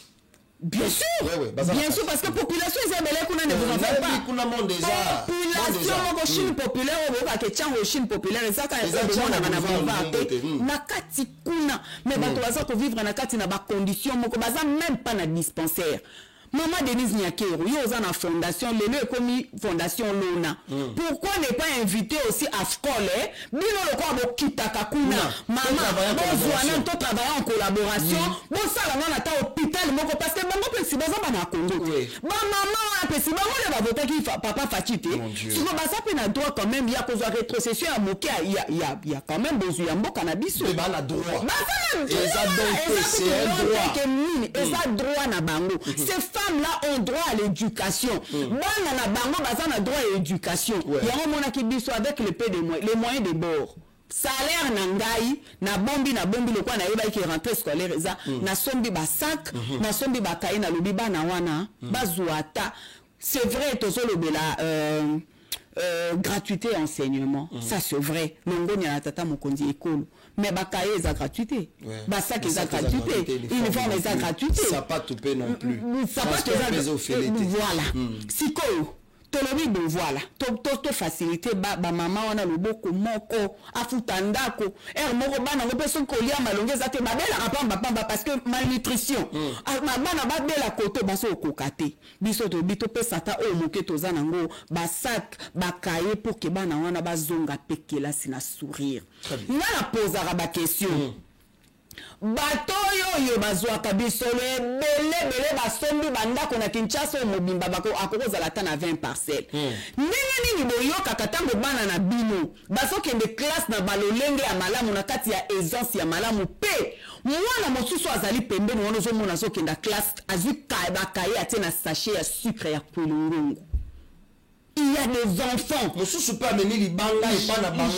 Speaker 7: Bien sûr, bien sûr, parce que population Isabelle kuna ne vous en faites pas. Population moko Chine populaire au boka ke chango Chine populaire ça quand ils ont na ba na kati kuna mais bato baza ko vivre na kati na ba condition moko baza même pas na dispensaire. Maman Denise Nyakero, yo za na fondation, lelo ekomi fondation Lona. Pourquoi ne pas inviter aussi AFCOL bino le kwa bo kitaka kuna. Maman, bonjour, to travailler en collaboration. Bon ça la na ta hôpital moko parce que bango pe si baza bana Congo. Ba maman pe si bango le ba voter ki papa Fatite. Si ba ça pe na droit quand même, il y a cause rétrocession à moké, il y a quand même besoin ya mboka na biso.
Speaker 3: Ba la droit.
Speaker 7: Ba ça
Speaker 3: c'est un droit.
Speaker 7: Et ça droit na bango. C'est là ont droit à l'éducation. Bana na bango bazana droit à l'éducation. Yango mona ki biso avec le peu de moyens, les moyens de bord. Salaire na ngai na bombi le kwa na yeba ki rentrée scolaire za na sombi ba sac, na sombi ba kai na lobi bana wana bazuata. C'est vrai tozo lobela gratuité enseignement, ça c'est vrai. Longo nya tata mokonzi ekolo. Mais bakaye za gratuité. Ba sac za gratuité. Uniforme za gratuité.
Speaker 3: Ça pas toupé non plus.
Speaker 7: Ça pas voilà. Siko tolobi bon voilà. To facilité ba mama wana loboko moko afutandako. Moko bana ngo peso kolia malonge za te babela rapamba pamba parce que malnutrition. Bana ba bela koto baso kokate. Biso to bito pesa ta o moke toza nango ba sac ba kaye pour que bana wana bazonga pekela sina sourire. Na posa ba question. Bato yo bazwaka biso belé basombi bandako na Kinshasa mobimba bako akokoza la tana 20 parcelles. Nini boyoka katango bana na bino bazokende classe na balolenge ya malamu na kati ya aisance ya malamu pe mwana mosusu azali pembeni wana ozomona azokenda classe azuka bakaye atena sachet ya sucre ya kulungungu. Il y a des enfants.
Speaker 3: Monsieur Soupa ameni libanga et pas na bango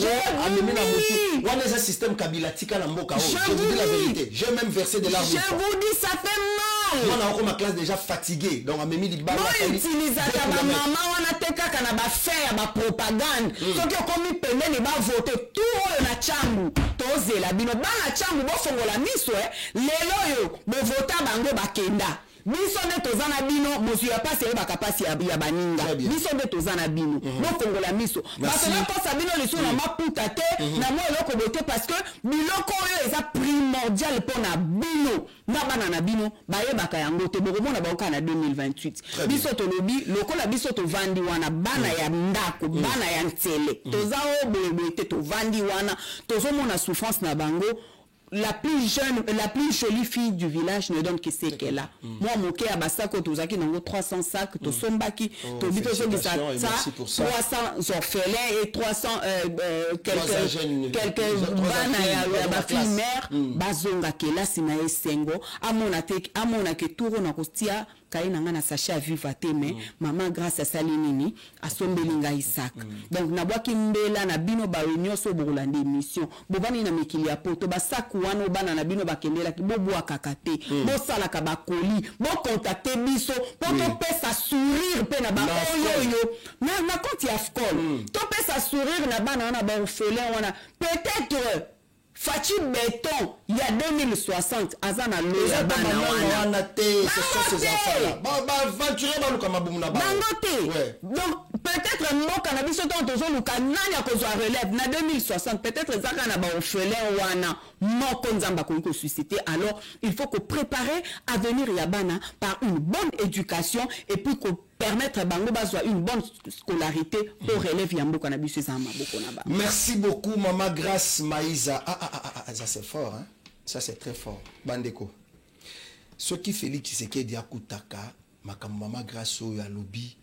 Speaker 3: ameni na motu. Wana ce système Kabila tika na mboka. Je vous dis la vérité. J'ai même versé de l'argent.
Speaker 7: Je vous dis ça fait mal.
Speaker 3: Moi na ko ma classe déjà fatiguée. Donc ameni libanga.
Speaker 7: Moi utilisateur ba maman wana teka na ba faire ba propagande. Soki okomi pembeni ba voter tout na chambu. Tozela bino ba na chambu bo fongola miso lelo yo bo vota bango bakenda. biso nde toza na bino mosu ya pasi eyebaka pasi ya baninga biso nde toza na bino bofongola miso bato bakosa bino lisu na maputa te na mwa eloko boye te parce que biloko oyo eza primordial mpo na bino na bana na bino bayebaka yango te bokomona baoka na 2028 biso tolobi lokola biso tovandi wana bana ya ndako bana ya ntsele toza o boyeboye te tovandi wana tozomona souffrance na bango. La plus jeune, la plus jolie fille du village ne donne que ce qu'elle a. Moi, mon cœur à Bassako, tu as 300 sacs, tu sombaki, tu as 300 orphelins et 300 quelques bana ya fille mère, bazonga kela sina esengo, amona ke turo na kostia kaina ngana sacha vivre te mais maman grâce à salinini asombelinga Isaac. Donc na bwaki mbela na bino ba réunion so bolande mission. Bobani na mikili ya poto basaku wana bana na bino bakendela ki bobwa kakate. Bo sala ka bakoli, bo contacter biso poto pesa sourire pe na ba oyo. Na konti ya fkol. To pesa sourire na bana na ba orphelin wana. Peut-être Fachi Béton, il y a 2060, Azana Loya Bana
Speaker 3: ce sont ces enfants-là.
Speaker 7: Donc, peut-être mon cannabis, relève, na 2060, peut-être Zaka na orphelin wana, mon konzamba ko suscité. Alors, il faut que préparer à venir Yabana par une bonne éducation et puis que permettre à Bango Bazwa une bonne scolarité pour relève Yambo cannabis.
Speaker 3: Merci beaucoup, Maman Grace Maïza. Ça c'est fort, hein? Ça c'est très fort. Bandeko. Ce qui Félix Tshisekedi Akutaka, Maman Grace Oya Lobby,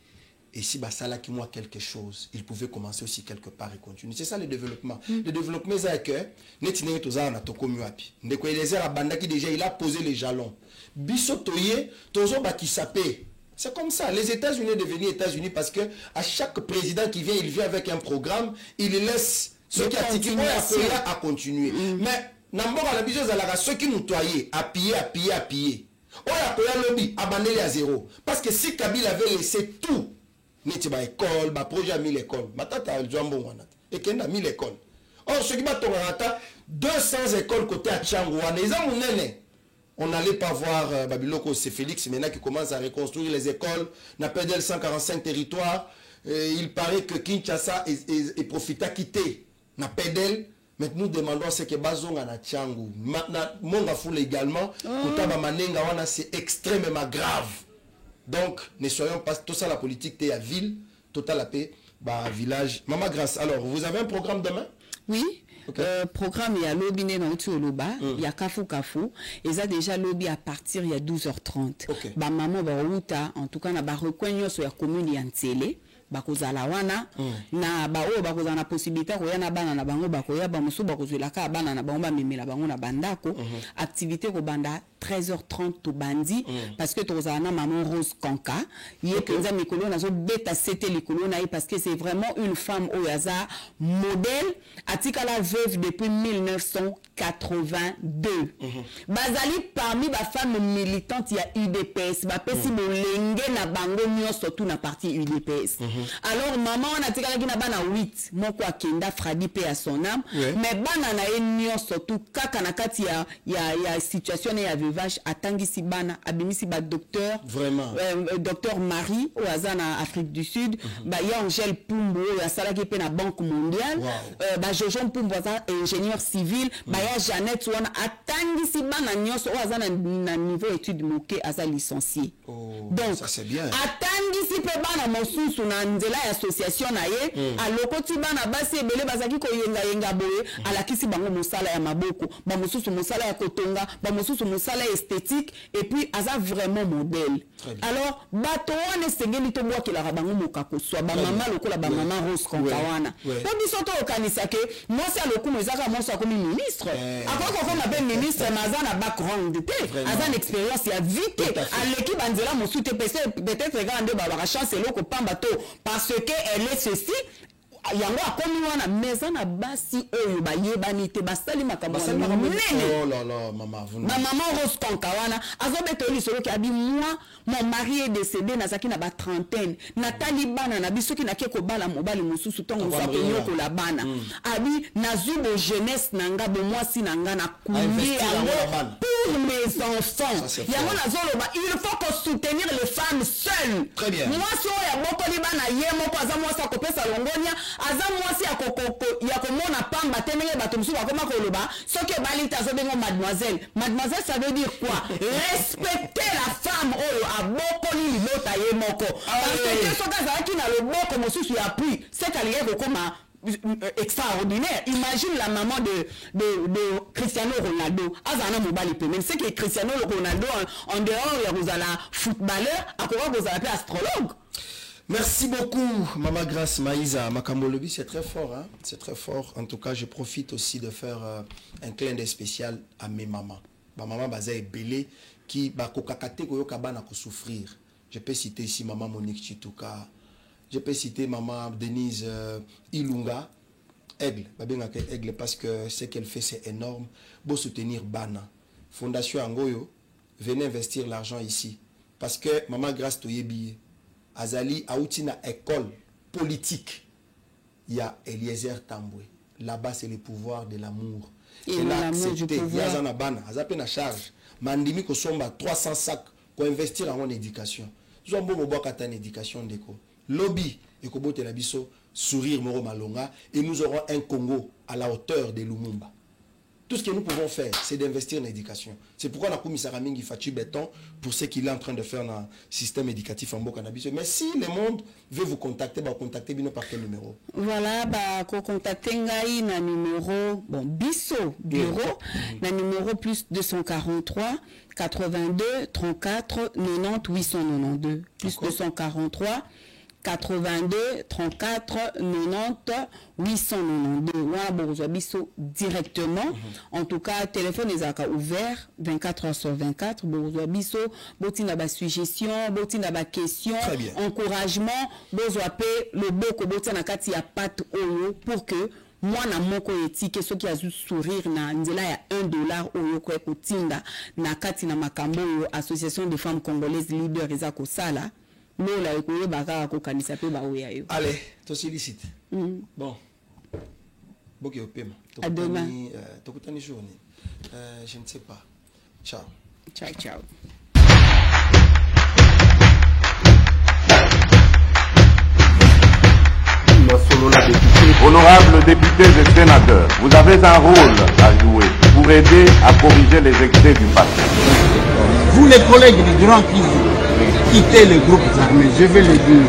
Speaker 3: et si Basala qui moi quelque chose, il pouvait commencer aussi quelque part et continuer. C'est ça le développement. Le développement, c'est que Netine Toza na Toko Muapi. Ndeko Eliezer Abanda qui déjà il a posé les jalons. Bisotoye, Tozo Bakisapé. C'est comme ça. Les États-Unis sont devenus États-Unis parce que à chaque président qui vient, il vient avec un programme, il laisse ceux qui articulent à continuer. Mais Namboka la biso zalaka ceux qui nous toyaient, appuyer. Oya koya lobby, abandonner à zéro. Parce que si Kabila avait laissé tout, neti ba école, ba projet a mis l'école. Matata Djambo wana. Et Kenda mis l'école. Or ceux qui battent 200 écoles côté à Tchango wana, ils ont monene. On n'allait pas voir Babiloko, c'est Félix maintenant qui commence à reconstruire les écoles. On a perdu 145 territoires. Il paraît que Kinshasa est profité à quitter. On a perdu. Maintenant, nous demandons ce que Bazong a Tchango. Maintenant, Monga Foul également. Kotaba Manenga wana, c'est extrêmement grave. Donc, ne soyons pas tout ça la politique, t'es à ville, total la paix, bah village. Maman Grace, alors, vous avez un programme demain?
Speaker 7: Oui. Okay. Programme il y a lobby né dans tout loba il y a kafu et ça déjà lobby à partir il y a 12h30 ba maman ba ruta en tout cas na ba reconyo sur la commune ya Ntsele bakozala wana na ba o bakozala na possibilité ko yana bana na bango bakoya ba musu bakozela ka bana na bango ba memela bango na bandako activité ko banda 13h30 to bandi parce que tozala na maman Rose Kanka yé que nza mikolo na zo beta c'était likolo na parce que c'est vraiment une femme au hasard modèle atika la veuve depuis 1982 bazali parmi ba femmes militantes il y a UDPS ba pesi bolenge na bango nyo surtout na partie UDPS alors maman on a tika na bana 8 moko akenda Fradi pe à son âme mais bana na nyo surtout kaka na kati ya situation ya vivage atangisi bana abimisi ba docteur
Speaker 3: vraiment
Speaker 7: docteur Marie au hasard na Afrique du Sud ba ya Angèle Pumbo ya salaki pe na Banque mondiale ba Jojo Pumbo ingénieur civil ba ya Jeannette wana atangisi bana nyonso au hasard na niveau étude moké asa licencié donc
Speaker 3: ça c'est bien
Speaker 7: atangisi pe bana mosusu na nzela ya association na ye alokoti bana basi ebele bazaki ko yenga boye alakisi bango mosala ya maboko ba mosusu mosala ya kotonga ba mosusu mosala esthétique et puis asa vraiment modèle alors bato wana sengeli to bwa kila bango mokako so ba mama lokola ba mama Rose Konkawana po biso to okanisa ke mosi alokumu ezaka mosi akomi ministre akoko ko mabe ministre mazana background te azana expérience ya vite aleki banzela mosu te peut-être grande ba chance eloko pamba to parce que elle est ceci yango akomi wana meza na basi oyo bayebani te basali makambo
Speaker 3: oh là là maman
Speaker 7: maman Rose Konkawana azobeto lisolo ki abi moi mon mari est décédé na zaki na ba trentaine natali bana na biso ki na ke ko bala mobali mususu tongo za ko la bana abi nazubo jeunesse nanga bo mwasi nanga na kundi yango pour mes enfants. Il faut qu'on soutenir les femmes seules.
Speaker 3: Très bien.
Speaker 7: Moi, si on y a beaucoup de bana yemo kwa za mwasi akopesa longonia, aza mwasi ya komona pamba temenge batomsu bakoma koloba, soki obali tazo bengo mademoiselle. Mademoiselle, ça veut dire quoi? Respecter la femme oyo abokoli libota ye moko. Parce que soka zaki na loboko mosusu ya appui, c'est qu'elle est kokoma extraordinaire. Imagine la maman de Cristiano Ronaldo. Azana mobali pe. C'est que Cristiano Ronaldo en dehors il y a un footballeur, à quoi vous appelez astrologue.
Speaker 3: Merci beaucoup, Maman Grace Maïsa. Makambolobi, c'est très fort, hein? C'est très fort. En tout cas, je profite aussi de faire un clin d'œil spécial à mes mamans. Ma maman Baza est belé qui va kokakate koyokabana ko souffrir. Je peux citer ici maman Monique Chituka. Je peux citer maman Denise Ilunga, Aigle, Aigle, parce que ce qu'elle fait c'est énorme. Beau soutenir Bana. Fondation Angoyo, venez investir l'argent ici. Parce que maman Grace Toyebi, Azali Aoutina école politique, il y a Eliezer Tamboué. Là-bas c'est le pouvoir de l'amour. Elle a accepté, il y a Zana Bana, Azapé na charge. Mandimi ko somba 300 sacs pour investir en éducation. Nous avons beau en éducation déco. Lobby et Kobote Labiso, sourire Moro Malonga, et nous aurons un Congo à la hauteur de Lumumba. Tout ce que nous pouvons faire, c'est d'investir en éducation. C'est pourquoi la commissaire Mingi Fatu Béton, pour ce qu'il est en train de faire dans le système éducatif en Bokanabiso. Mais si le monde veut vous contacter, bah, contactez Bino par quel numéro? Voilà,
Speaker 7: bah, contactez Ngai na numéro, bon, Bisso, bureau, na numéro plus 243 82 34 90 892. Plus 243 82 34 90 892. Voilà, bon, Bisso directement. En tout cas, téléphone est ouvert 24 heures sur 24. Bon, Bisso, botina ba suggestion, botina ba question, encouragement, bozo ape le boko botina kati ya pat oyo pour que moi na moko etike so ki azu sourire na nzela ya $1 oyo ko ekotinda na kati na makambo oyo association de femmes congolaises leaders ezako sala. Allez,
Speaker 3: tu sollicite. Bon.
Speaker 7: À demain.
Speaker 3: Je ne sais pas. Ciao.
Speaker 7: Ciao, ciao.
Speaker 1: Honorables députés et sénateurs, vous avez un rôle à jouer pour aider à corriger les excès du passé.
Speaker 2: Vous les collègues du Grand Kivu, quittez les groupes armés, je vais le dire.